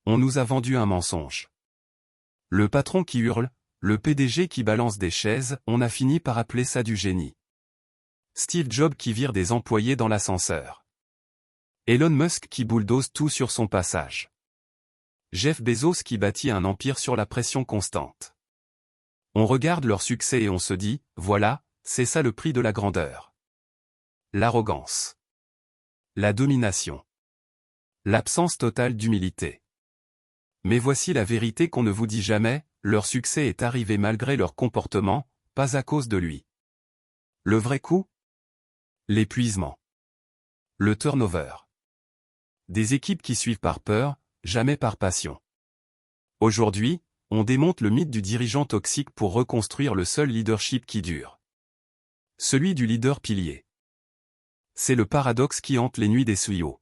On nous a vendu un mensonge. Le patron qui hurle, le PDG qui balance des chaises, on a fini par appeler ça du génie. Steve Jobs qui vire des employés dans l'ascenseur. Elon Musk qui bulldoze tout sur son passage. Jeff Bezos qui bâtit un empire sur la pression constante. On regarde leur succès et on se dit, voilà, c'est ça le prix de la grandeur. L'arrogance. La domination. L'absence totale d'humilité. Mais voici la vérité qu'on ne vous dit jamais, leur succès est arrivé malgré leur comportement, pas à cause de lui. Le vrai coup? L'épuisement. Le turnover. Des équipes qui suivent par peur, jamais par passion. Aujourd'hui, on démonte le mythe du dirigeant toxique pour reconstruire le seul leadership qui dure. Celui du leader pilier. C'est le paradoxe qui hante les nuits des CEO.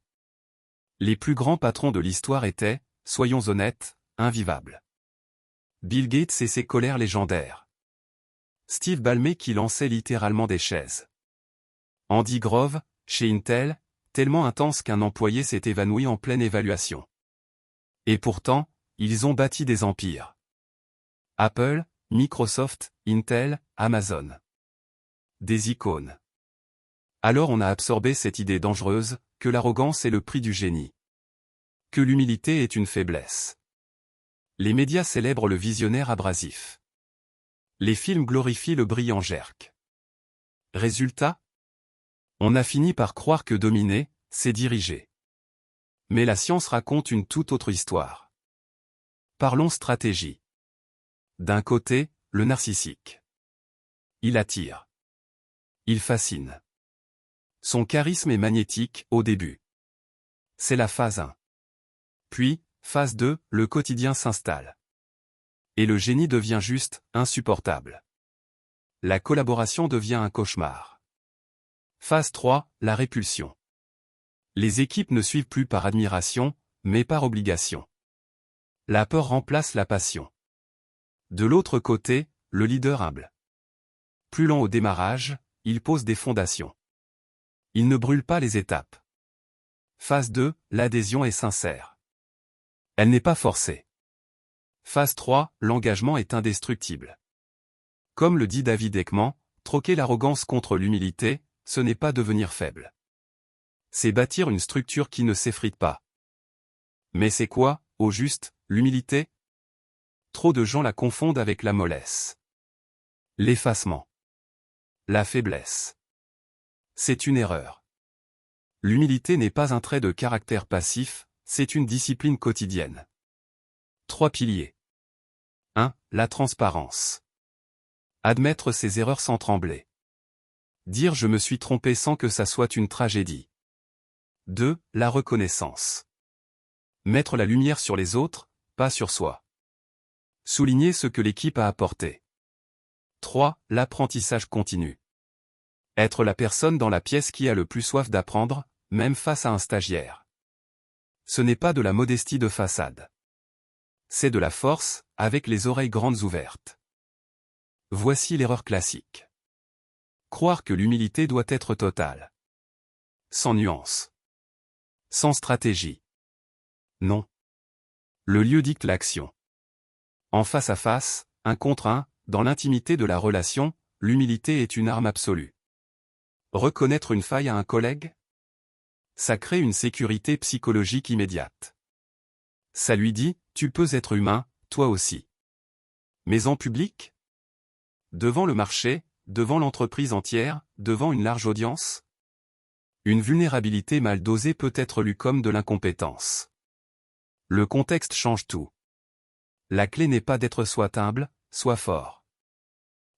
Les plus grands patrons de l'histoire étaient, soyons honnêtes, invivables. Bill Gates et ses colères légendaires. Steve Ballmer qui lançait littéralement des chaises. Andy Grove, chez Intel, tellement intense qu'un employé s'est évanoui en pleine évaluation. Et pourtant, ils ont bâti des empires. Apple, Microsoft, Intel, Amazon. Des icônes. Alors on a absorbé cette idée dangereuse, que l'arrogance est le prix du génie. Que l'humilité est une faiblesse. Les médias célèbrent le visionnaire abrasif. Les films glorifient le brillant jerk. Résultat? On a fini par croire que dominer, c'est diriger. Mais la science raconte une toute autre histoire. Parlons stratégie. D'un côté, le narcissique. Il attire. Il fascine. Son charisme est magnétique, au début. C'est la phase 1. Puis, phase 2, le quotidien s'installe. Et le génie devient juste, insupportable. La collaboration devient un cauchemar. Phase 3, la répulsion. Les équipes ne suivent plus par admiration, mais par obligation. La peur remplace la passion. De l'autre côté, le leader humble. Plus lent au démarrage, il pose des fondations. Il ne brûle pas les étapes. Phase 2, l'adhésion est sincère. Elle n'est pas forcée. Phase 3, l'engagement est indestructible. Comme le dit David Ekman, troquer l'arrogance contre l'humilité, ce n'est pas devenir faible. C'est bâtir une structure qui ne s'effrite pas. Mais c'est quoi, au juste, l'humilité? Trop de gens la confondent avec la mollesse. L'effacement. La faiblesse. C'est une erreur. L'humilité n'est pas un trait de caractère passif, c'est une discipline quotidienne. 3 piliers. 1. La transparence. Admettre ses erreurs sans trembler. Dire je me suis trompé sans que ça soit une tragédie. 2. La reconnaissance. Mettre la lumière sur les autres, pas sur soi. Souligner ce que l'équipe a apporté. 3. L'apprentissage continu. Être la personne dans la pièce qui a le plus soif d'apprendre, même face à un stagiaire. Ce n'est pas de la modestie de façade. C'est de la force, avec les oreilles grandes ouvertes. Voici l'erreur classique. Croire que l'humilité doit être totale. Sans nuance. Sans stratégie. Non. Le lieu dicte l'action. En face à face, 1 contre 1, dans l'intimité de la relation, l'humilité est une arme absolue. Reconnaître une faille à un collègue? Ça crée une sécurité psychologique immédiate. Ça lui dit, tu peux être humain, toi aussi. Mais en public? Devant le marché, devant l'entreprise entière, devant une large audience? Une vulnérabilité mal dosée peut être lue comme de l'incompétence. Le contexte change tout. La clé n'est pas d'être soit humble, soit fort.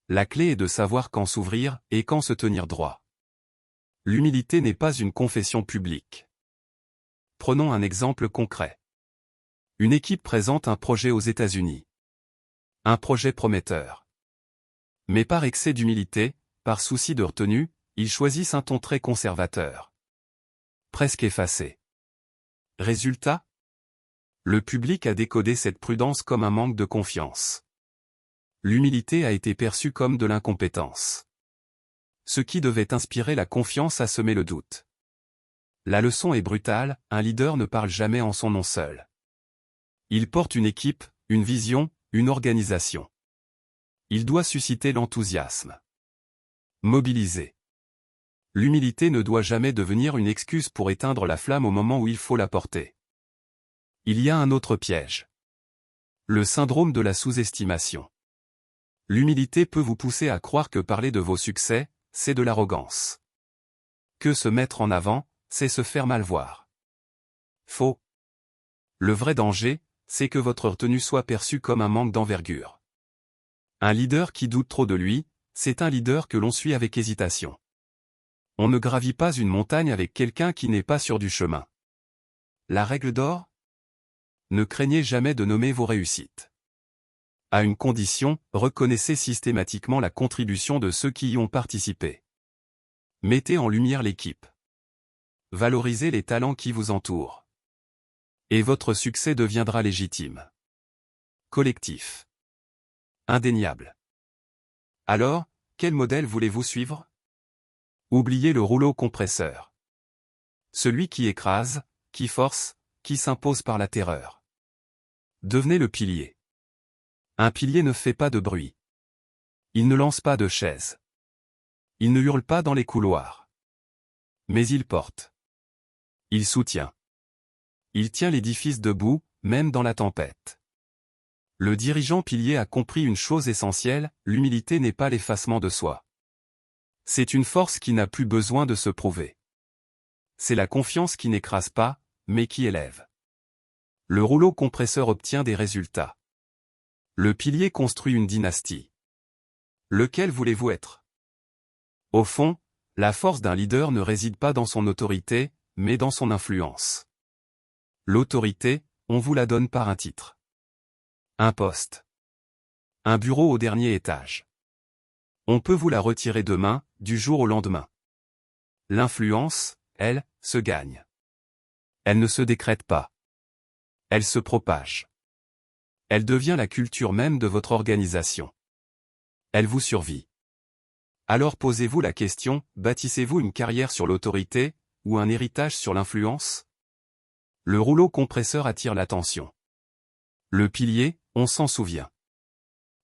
La clé est de savoir quand s'ouvrir et quand se tenir droit. L'humilité n'est pas une confession publique. Prenons un exemple concret. Une équipe présente un projet aux États-Unis. Un projet prometteur. Mais par excès d'humilité, par souci de retenue, ils choisissent un ton très conservateur. Presque effacé. Résultat? Le public a décodé cette prudence comme un manque de confiance. L'humilité a été perçue comme de l'incompétence. Ce qui devait inspirer la confiance a semé le doute. La leçon est brutale, un leader ne parle jamais en son nom seul. Il porte une équipe, une vision, une organisation. Il doit susciter l'enthousiasme. Mobiliser. L'humilité ne doit jamais devenir une excuse pour éteindre la flamme au moment où il faut la porter. Il y a un autre piège. Le syndrome de la sous-estimation. L'humilité peut vous pousser à croire que parler de vos succès, c'est de l'arrogance. Que se mettre en avant, c'est se faire mal voir. Faux. Le vrai danger, c'est que votre retenue soit perçue comme un manque d'envergure. Un leader qui doute trop de lui, c'est un leader que l'on suit avec hésitation. On ne gravit pas une montagne avec quelqu'un qui n'est pas sûr du chemin. La règle d'or ? Ne craignez jamais de nommer vos réussites. À une condition, reconnaissez systématiquement la contribution de ceux qui y ont participé. Mettez en lumière l'équipe. Valorisez les talents qui vous entourent. Et votre succès deviendra légitime. Collectif. Indéniable. Alors, quel modèle voulez-vous suivre ? Oubliez le rouleau compresseur. Celui qui écrase, qui force, qui s'impose par la terreur. Devenez le pilier. Un pilier ne fait pas de bruit. Il ne lance pas de chaises. Il ne hurle pas dans les couloirs. Mais il porte. Il soutient. Il tient l'édifice debout, même dans la tempête. Le dirigeant pilier a compris une chose essentielle, l'humilité n'est pas l'effacement de soi. C'est une force qui n'a plus besoin de se prouver. C'est la confiance qui n'écrase pas, mais qui élève. Le rouleau compresseur obtient des résultats. Le pilier construit une dynastie. Lequel voulez-vous être ? Au fond, la force d'un leader ne réside pas dans son autorité, mais dans son influence. L'autorité, on vous la donne par un titre. Un poste. Un bureau au dernier étage. On peut vous la retirer demain, du jour au lendemain. L'influence, elle, se gagne. Elle ne se décrète pas. Elle se propage. Elle devient la culture même de votre organisation. Elle vous survit. Alors posez-vous la question, bâtissez-vous une carrière sur l'autorité, ou un héritage sur l'influence ? Le rouleau compresseur attire l'attention. Le pilier, on s'en souvient.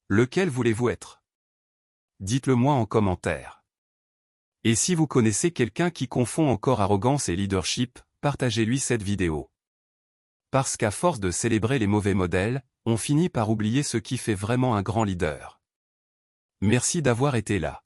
Lequel voulez-vous être ? Dites-le moi en commentaire. Et si vous connaissez quelqu'un qui confond encore arrogance et leadership, partagez-lui cette vidéo. Parce qu'à force de célébrer les mauvais modèles, on finit par oublier ce qui fait vraiment un grand leader. Merci d'avoir été là.